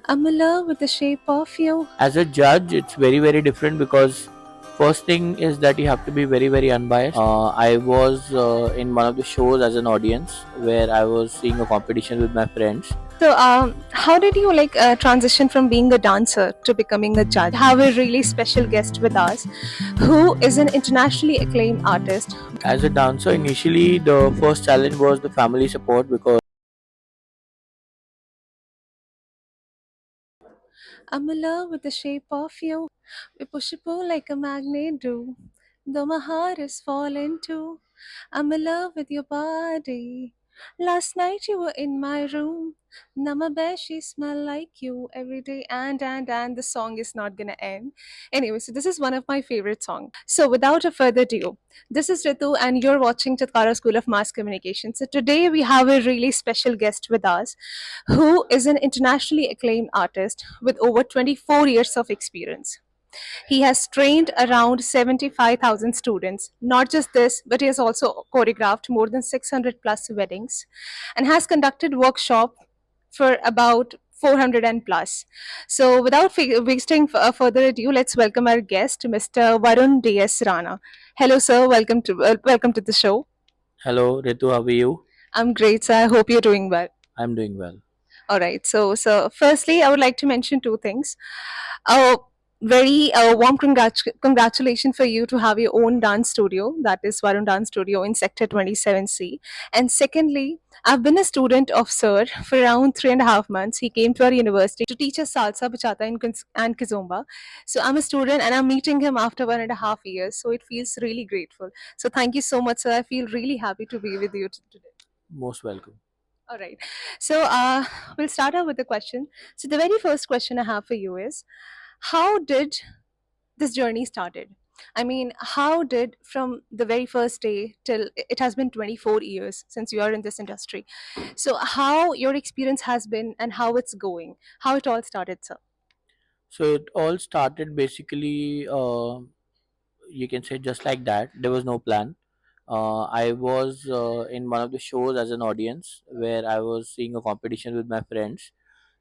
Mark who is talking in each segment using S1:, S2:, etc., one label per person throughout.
S1: I'm in love with the shape of you.
S2: As a judge, it's very different because first thing is that you have to be very unbiased. I was in one of the shows as an audience where I was seeing a competition with my friends.
S1: So, how did you transition from being a dancer to becoming a judge? Have a really special guest with us, who is an internationally acclaimed artist.
S2: As a dancer, initially the first challenge was the family support because
S1: I'm in love with the shape of you. We push and pull like a magnet do. Though my heart is falling too. I'm in love with your body. Last night you were in my room. Now my bedsheets smell like you every day, and the song is not gonna end. Anyway, so this is one of my favorite songs. So without a further ado, this is Ritu and you're watching Chatkara School of Mass Communication. So today we have a really special guest with us who is an internationally acclaimed artist with over 24 years of experience. He has trained around 75,000 students. Not just this, but he has also choreographed more than 600 plus weddings and has conducted workshop for about 400 and plus. So without wasting further ado, let's welcome our guest, Mr. Varun D S Rana. Hello, sir. Welcome to the show.
S2: hello Ritu, how are you?
S1: I'm great, sir. I hope you're doing well.
S2: I'm doing well.
S1: All right. So firstly, I would like to mention two things. A very warm congratulations for you to have your own dance studio, that is Varun Dance Studio in Sector 27C. And secondly, I've been a student of Sir for around 3.5 months. He came to our university to teach us salsa, bachata, and kizomba. So I'm a student and I'm meeting him after 1.5 years. So it feels really grateful. So thank you so much, sir. I feel really happy to be with you today.
S2: Most welcome.
S1: All right. So we'll start out with the question. So the very first question I have for you is, how did this journey started? I mean, how did from the very first day till it has been 24 years since you are in this industry. So how your experience has been and how it's going, how it all started, sir.
S2: So it all started basically, you can say just like that. There was no plan. I was in one of the shows as an audience where I was seeing a competition with my friends,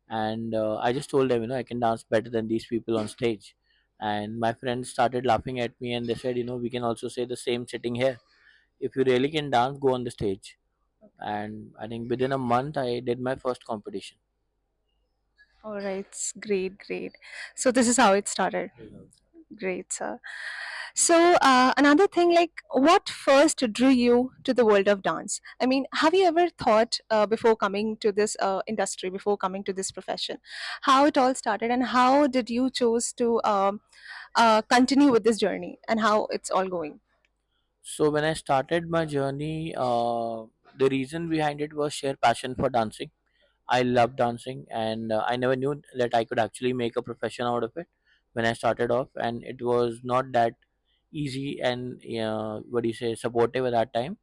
S2: and I just told them, I can dance better than these people on stage. And my friends started laughing at me, and they said, we can also say the same sitting here. If you really can dance, go on the stage. And I think within a month, I did my first competition.
S1: All right, great. So this is how it started. Great, sir. So, another thing, like, what first drew you to the world of dance? I mean, have you ever thought before coming to this industry, before coming to this profession, how it all started, and how did you choose to continue with this journey, and how it's all going?
S2: So when I started my journey, the reason behind it was sheer passion for dancing. I love dancing, and I never knew that I could actually make a profession out of it when I started off, and it was not that easy and what do you say, supportive at that time.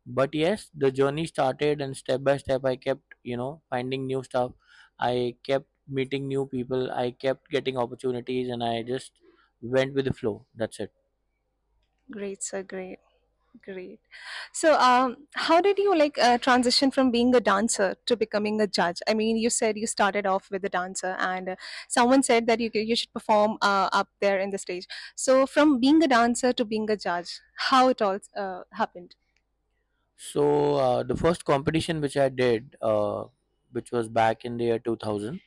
S2: But yes, the journey started, and step by step, I kept finding new stuff. I kept meeting new people. I kept getting opportunities, and I just went with the flow. That's it.
S1: Great, sir. Great. So, how did you transition from being a dancer to becoming a judge? I mean, you said you started off with a dancer, and someone said that you should perform up there in the stage. So, from being a dancer to being a judge, how it all happened?
S2: So the first competition which I did, which was back in the year 2000,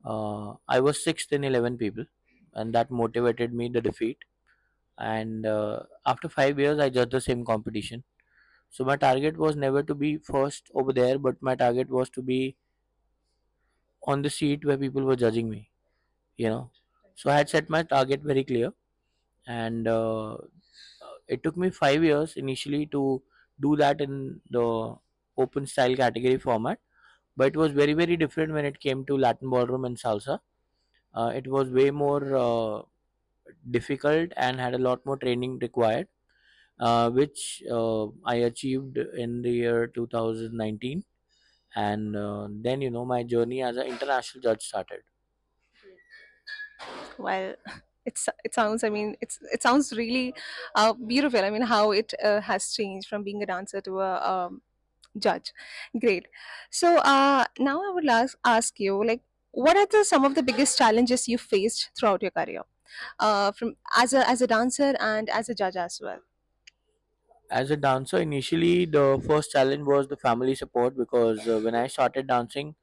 S2: I was sixth in 11 people, and that motivated me the defeat. And after 5 years, I judged the same competition. So my target was never to be first over there, but my target was to be on the seat where people were judging me. You know, so I had set my target very clear, and it took me 5 years initially to do that in the open style category format, but it was very different when it came to Latin ballroom and salsa. It was way more difficult and had a lot more training required, which I achieved in the year 2019. And then my journey as an international judge started.
S1: Well, it sounds. I mean, it sounds really beautiful. I mean, how it has changed from being a dancer to a judge. Great. So now I would ask you, like, what are some of the biggest challenges you faced throughout your career, from as a dancer and as a judge as well?
S2: As a dancer, initially the first challenge was the family support, because when I started dancing,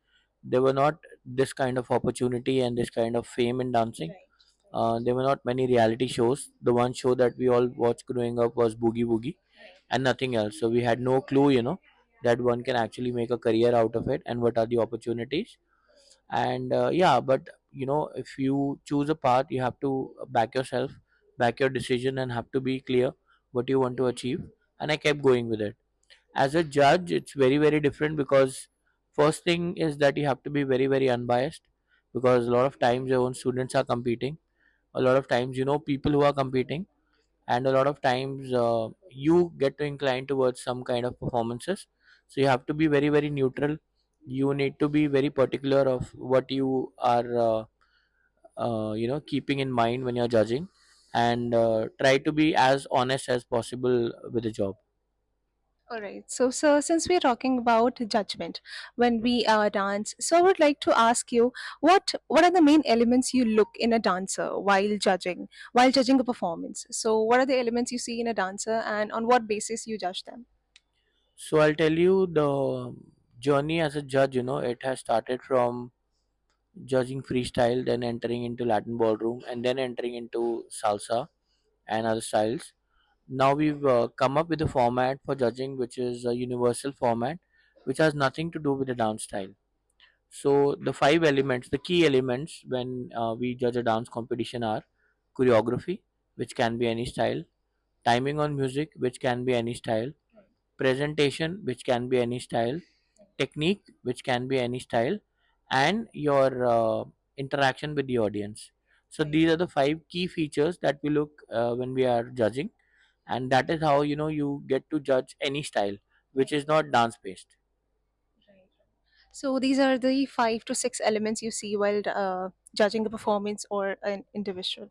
S2: there were not this kind of opportunity and this kind of fame in dancing. There were not many reality shows. The one show that we all watched growing up was Boogie Woogie, and nothing else. So we had no clue, that one can actually make a career out of it and what are the opportunities. And yeah, but if you choose a path, you have to back yourself, back your decision, and have to be clear what you want to achieve. And I kept going with it. As a judge, it's very very different, because first thing is that you have to be very very unbiased, because a lot of times your own students are competing, a lot of times people who are competing, and a lot of times you get to incline towards some kind of performances. So you have to be very very neutral. You need to be very particular of what you are keeping in mind when you're judging, and try to be as honest as possible with the job.
S1: All right. So, sir, since we're talking about judgment when we dance, so I would like to ask you, what are the main elements you look in a dancer while judging a performance? So, what are the elements you see in a dancer, and on what basis you judge them?
S2: So I'll tell you the journey as a judge. It has started from judging freestyle, then entering into Latin ballroom, and then entering into salsa and other styles. Now we've come up with a format for judging which is a universal format, which has nothing to do with the dance style. So the five elements, the key elements when we judge a dance competition are choreography, which can be any style; timing on music, which can be any style; presentation, which can be any style; technique, which can be any style; and your interaction with the audience. So these are the five key features that we look when we are judging, and that is how you get to judge any style which is not dance based.
S1: So these are the 5 to 6 elements you see while judging a performance or an individual.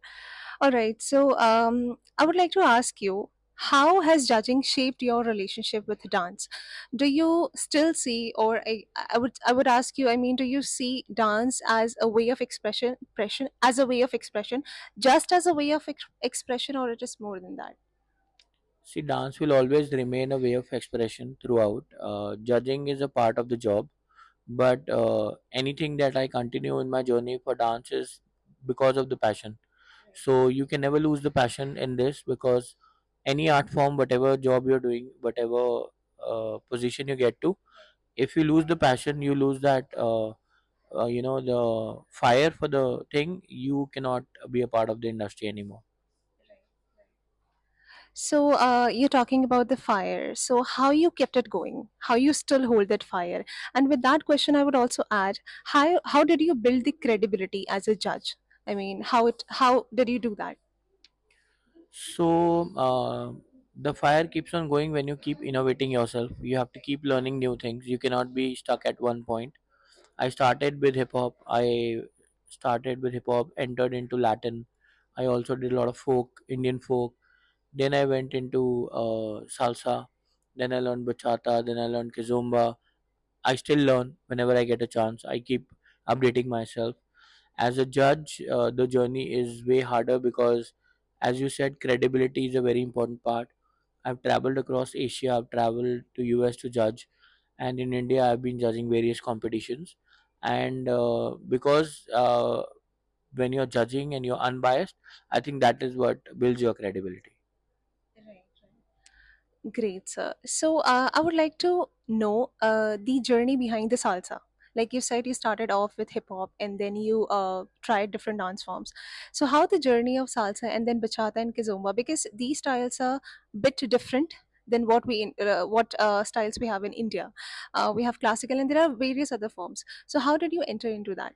S1: All right. So I would like to ask you, how has judging shaped your relationship with dance? Do you still see, or I would ask you, I mean, do you see dance as a way of expression, just as a way of expression, or it is more than that?
S2: See, dance will always remain a way of expression throughout. Judging is a part of the job, but anything that I continue in my journey for dance is because of the passion. So you can never lose the passion in this, because any art form, whatever job you're doing, whatever position you get to, if you lose the passion, you lose that the fire for the thing, you cannot be a part of the industry anymore.
S1: So you're talking about the fire. So how you kept it going? How you still hold that fire? And with that question, I would also add, how did you build the credibility as a judge? I mean, how did you do that?
S2: So the fire keeps on going when you keep innovating yourself. You have to keep learning new things. You cannot be stuck at one point. I started with hip hop. Entered into Latin. I also did a lot of folk, Indian folk. Then I went into salsa. Then I learned bachata. Then I learned kizomba. I still learn whenever I get a chance. I keep updating myself. As a judge, the journey is way harder, because, as you said, credibility is a very important part. I've traveled across Asia. I've traveled to US to judge, and in India, I've been judging various competitions. And because when you're judging and you're unbiased, I think that is what builds your credibility.
S1: Great, sir. So, I would like to know the journey behind the salsa. Like you said, you started off with hip hop and then you tried different dance forms. So, how the journey of salsa and then bachata and kizomba? Because these styles are bit different than what styles we have in India. We have classical and there are various other forms. So, how did you enter into that?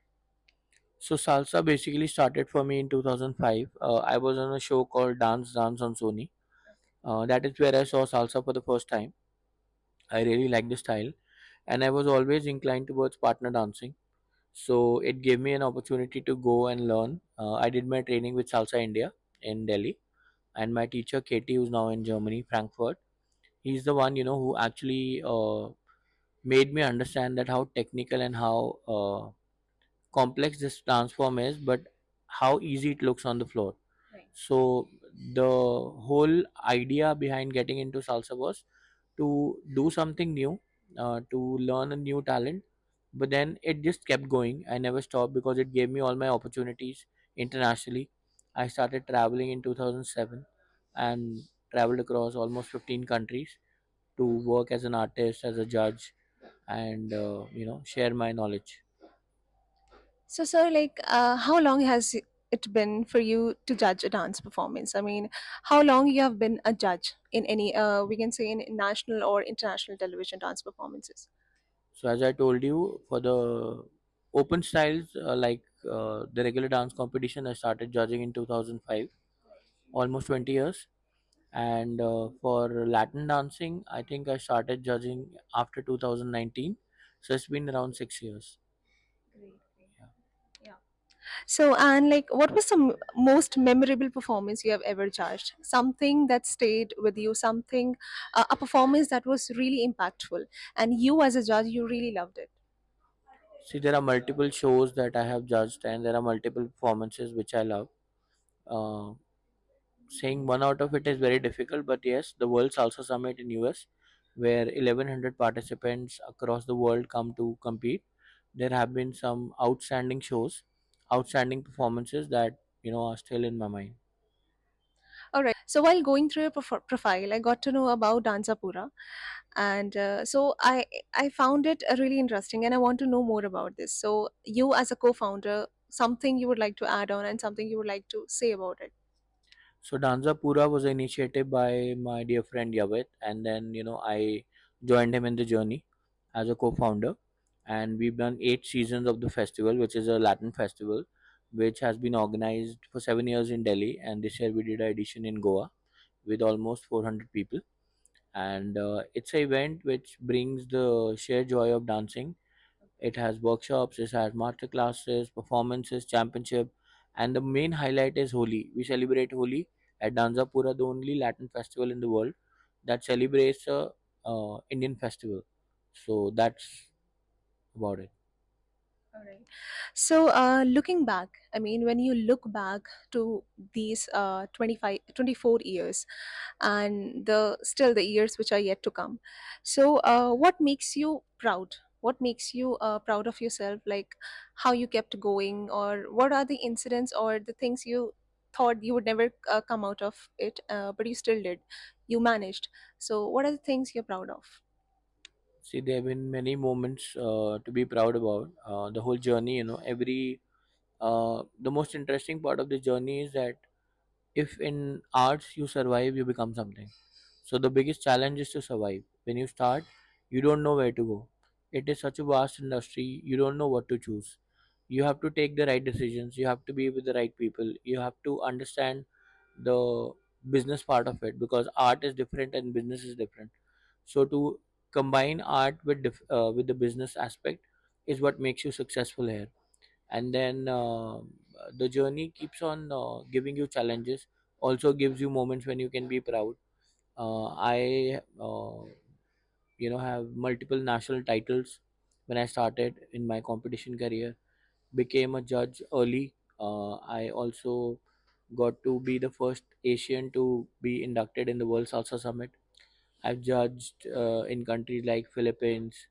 S2: So salsa basically started for me in 2005. I was on a show called Dance on Sony. That is where I saw salsa for the first time. I really liked the style, and I was always inclined towards partner dancing. So it gave me an opportunity to go and learn. I did my training with Salsa India in Delhi, and my teacher Katie, who's now in Germany, Frankfurt. He's the one who actually made me understand that how technical and how complex this dance form is, but how easy it looks on the floor.
S1: Right.
S2: So the whole idea behind getting into salsa was to do something new, to learn a new talent. But then it just kept going. I never stopped because it gave me all my opportunities internationally. I started traveling in 2007 and traveled across almost 15 countries to work as an artist, as a judge, and share my knowledge.
S1: So, sir, like, how long has it been for you to judge a dance performance? I mean, how long you have been a judge in any, we can say, in national or international television dance performances?
S2: So as I told you, for the open styles, the regular dance competition, I started judging in 2005, almost 20 years. And for Latin dancing, I think I started judging after 2019. So it's been around 6 years.
S1: Great, great.
S2: Yeah.
S1: Yeah. So, and like, what was the most memorable performance you have ever judged? Something that stayed with you, something, a performance that was really impactful, and you as a judge, you really loved it.
S2: See, there are multiple shows that I have judged, and there are multiple performances which I love. Uh, Saying one out of it is very difficult, but yes, the World Salsa Summit in US, where 1100 participants across the world come to compete. There have been some outstanding shows, outstanding performances that are still in my mind.
S1: All right. So while going through your profile, I got to know about Danza Pura, and so I found it really interesting, and I want to know more about this. So you, as a co-founder, something you would like to add on, and something you would like to say about it.
S2: So Danza Pura was an initiative by my dear friend Yavit, and then I joined him in the journey as a co-founder, and we've done 8 seasons of the festival, which is a Latin festival, which has been organized for 7 years in Delhi, and this year we did an edition in Goa with almost 400 people, and it's an event which brings the sheer joy of dancing. It has workshops, it has master classes, performances, championship, and the main highlight is Holi. We celebrate Holi at Danza Pura, the only Latin festival in the world that celebrates a Indian festival. So that's about it.
S1: All right. So, looking back, I mean, when you look back to these 25, 24 years and the still the years which are yet to come, so what makes you proud? What makes you proud of yourself? Like how you kept going, or what are the incidents or the things you thought you would never come out of it, but you still did? You managed. So, what are the things you're proud of?
S2: See, there have been many moments to be proud about. The whole journey, the most interesting part of the journey is that if in arts you survive, you become something. So the biggest challenge is to survive. When you start, you don't know where to go. It is such a vast industry, you don't know what to choose. You have to take the right decisions, you have to be with the right people, you have to understand the business part of it, because art is different and business is different. So to combine art with the business aspect is what makes you successful here. And then the journey keeps on giving you challenges, also gives you moments when you can be proud. I have multiple national titles when I started in my competition career, became a judge early. I also got to be the first Asian to be inducted in the World Salsa Summit. I've judged in countries like Philippines,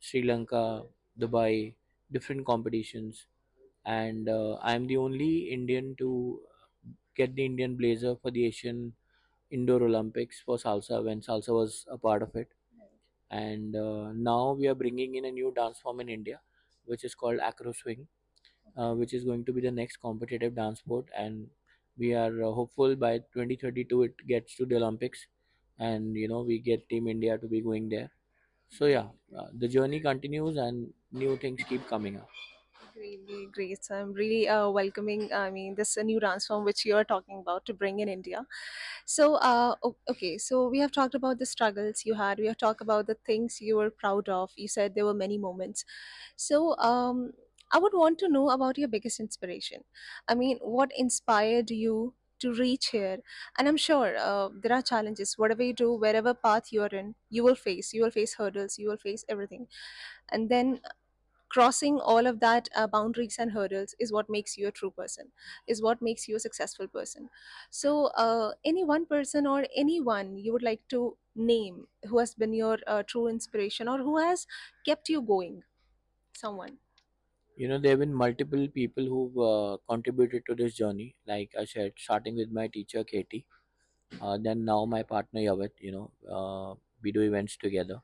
S2: Sri Lanka, Dubai, different competitions, and I'm the only Indian to get the Indian blazer for the Asian Indoor Olympics for salsa when salsa was a part of it. And now we are bringing in a new dance form in India, which is called acro swing, which is going to be the next competitive dance sport. And we are hopeful by 2032 it gets to the Olympics, and we get Team India to be going there. So yeah, the journey continues and new things keep coming up.
S1: Great, great, great. So I'm really welcoming. I mean, this new dance form which you are talking about to bring in India. So, okay. So we have talked about the struggles you had. We have talked about the things you were proud of. You said there were many moments. So, I would want to know about your biggest inspiration. I mean, what inspired you to reach here? And I'm sure there are challenges. Whatever you do, wherever path you're in, you will face. You will face hurdles. You will face everything. And then crossing all of that boundaries and hurdles is what makes you a true person, is what makes you a successful person. So any one person or anyone you would like to name who has been your true inspiration or who has kept you going, someone.
S2: There have been multiple people who've contributed to this journey. Like I said, starting with my teacher Katie, then now my partner Yavet. We do events together.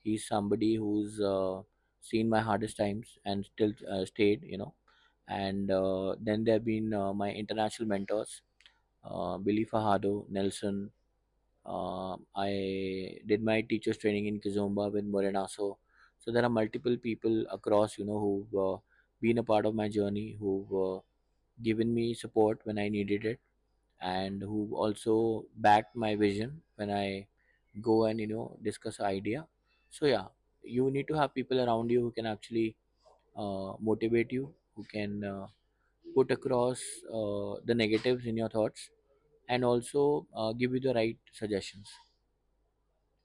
S2: He's somebody who's seen my hardest times and still stayed. And then there have been my international mentors, Billy Fahado, Nelson. I did my teachers training in Kizomba with Morenaso. So there are multiple people across, who've been a part of my journey, who've given me support when I needed it, and who also backed my vision when I go and discuss idea. So yeah, you need to have people around you who can actually motivate you, who can put across the negatives in your thoughts, and also give you the right suggestions.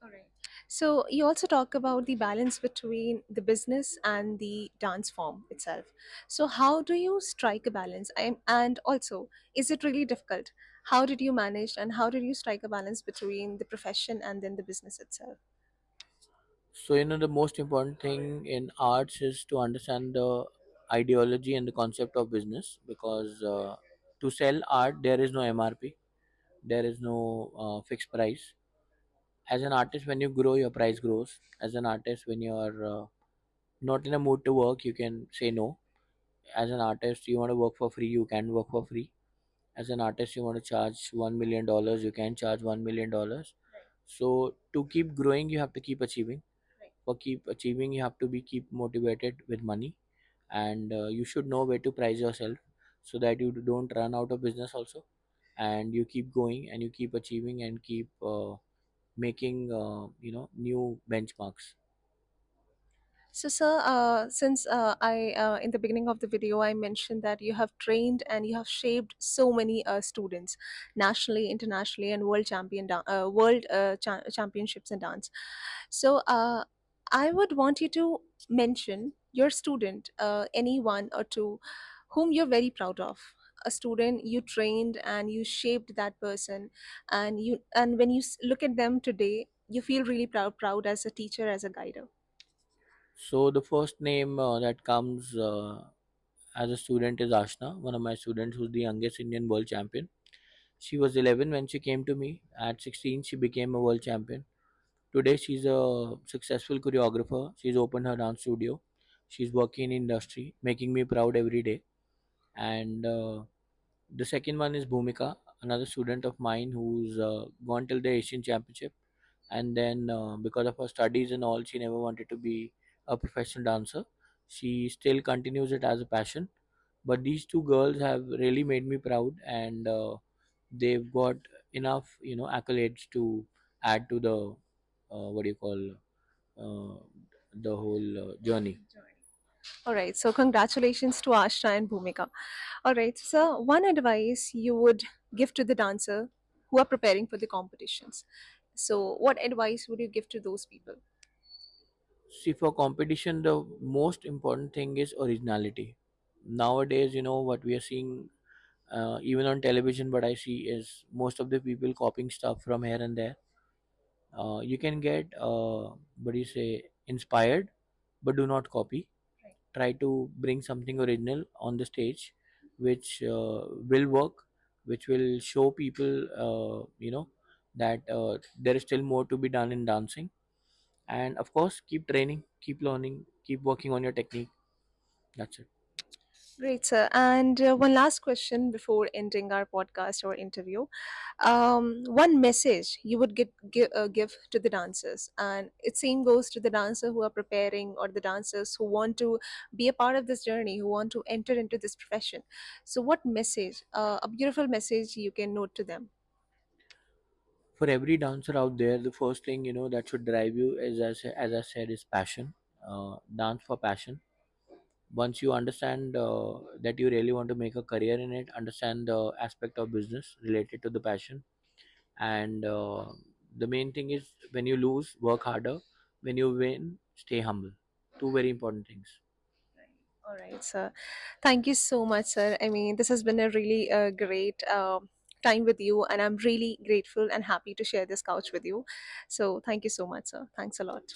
S1: All right. So you also talk about the balance between the business and the dance form itself. So how do you strike a balance? And also, is it really difficult? How did you manage and how did you strike a balance between the profession and then the business itself?
S2: So the most important thing in arts is to understand the ideology and the concept of business, because to sell art there is no MRP, there is no fixed price. As an artist, when you grow, your price grows. As an artist, when you are not in a mood to work, you can say no. As an artist, you want to work for free, you can work for free. As an artist, you want to charge $1 million, you can charge $1 million. So to keep growing, you have to keep achieving. For keep achieving, you have to be keep motivated with money, and you should know where to price yourself, so that you don't run out of business also, and you keep going and you keep achieving and keep making new benchmarks.
S1: So, sir, since I in the beginning of the video I mentioned that you have trained and you have shaped so many students, nationally, internationally, and world championships in dance. So, I would want you to mention your student, any one or two, whom you're very proud of. A student you trained and you shaped that person, and when you look at them today, you feel really proud as a teacher, as a guider.
S2: So the first name that comes as a student is Ashna, one of my students, who's the youngest Indian world champion. She was 11 when she came to me. At 16 she became a world champion. Today she's a successful choreographer. She's opened her dance studio. She's working in industry, making me proud every day. And the second one is Bhumika, another student of mine who's gone till the Asian Championship. And then because of her studies and all, she never wanted to be a professional dancer. She still continues it as a passion. But these two girls have really made me proud, and they've got enough, accolades to add to the what do you call uh, the whole journey.
S1: All right. So, congratulations to Ashna and Bhumika. All right. So, one advice you would give to the dancer who are preparing for the competitions. So, what advice would you give to those people?
S2: See, for competition, the most important thing is originality. Nowadays, what we are seeing, even on television, what I see is most of the people copying stuff from here and there. You can get, what do you say, inspired, but do not copy. Try to bring something original on the stage, which will work, which will show people, that there is still more to be done in dancing. And of course, keep training, keep learning, keep working on your technique. That's it.
S1: Great, sir. And one last question before ending our podcast or interview. One message you would give to the dancers, and it same goes to the dancer who are preparing or the dancers who want to be a part of this journey, who want to enter into this profession. So, what message, a beautiful message you can note to them?
S2: For every dancer out there, the first thing that should drive you is, as I said, is passion. Dance for passion. Once you understand that you really want to make a career in it, understand the aspect of business related to the passion. And the main thing is, when you lose, work harder. When you win, stay humble. Two very important things.
S1: All right, sir. Thank you so much, sir. I mean, this has been a really great time with you, and I'm really grateful and happy to share this couch with you. So, thank you so much, sir. Thanks a lot.